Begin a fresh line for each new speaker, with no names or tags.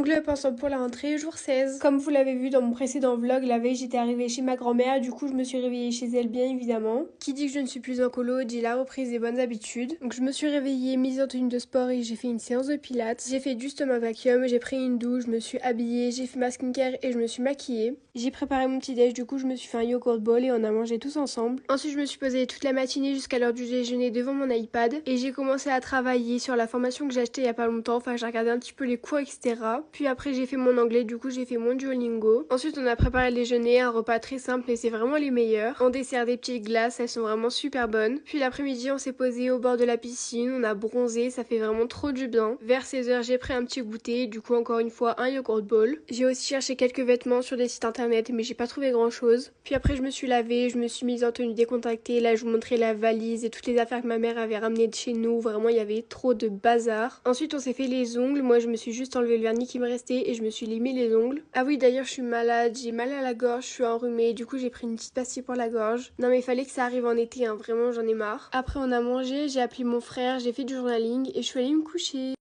Google Up ensemble pour la rentrée, jour 16. Comme vous l'avez vu dans mon précédent vlog, la veille j'étais arrivée chez ma grand-mère, du coup je me suis réveillée chez elle bien évidemment. Qui dit que je ne suis plus en colo dit la reprise des bonnes habitudes. Donc je me suis réveillée, mise en tenue de sport et j'ai fait une séance de pilates. J'ai fait du stomach vacuum, j'ai pris une douche, je me suis habillée, j'ai fait ma skincare et je me suis maquillée. J'ai préparé mon petit déj, du coup je me suis fait un yogurt bowl et on a mangé tous ensemble. Ensuite je me suis posée toute la matinée jusqu'à l'heure du déjeuner devant mon iPad et j'ai commencé à travailler sur la formation que j'ai achetée il y a pas longtemps. Enfin j'ai regardé un petit peu les cours etc. Puis après j'ai fait mon anglais, du coup j'ai fait mon Duolingo. Ensuite on a préparé le déjeuner, un repas très simple et c'est vraiment les meilleurs. En dessert des petites glaces, elles sont vraiment super bonnes. Puis l'après-midi on s'est posé au bord de la piscine, on a bronzé, ça fait vraiment trop du bien. Vers 16h j'ai pris un petit goûter, du coup encore une fois un yogurt bowl. J'ai aussi cherché quelques vêtements sur des sites internet mais j'ai pas trouvé grand chose. Puis après je me suis lavée, je me suis mise en tenue décontractée, là je vous montrais la valise et toutes les affaires que ma mère avait ramenées de chez nous, vraiment il y avait trop de bazar. Ensuite on s'est fait les ongles, moi je me suis juste enlevé le vernis qui me restait et je me suis limé les ongles. Ah oui d'ailleurs je suis malade, j'ai mal à la gorge, je suis enrhumée, du coup j'ai pris une petite pastille pour la gorge. Non mais il fallait que ça arrive en été, hein, vraiment j'en ai marre. Après on a mangé, j'ai appelé mon frère, j'ai fait du journaling et je suis allée me coucher.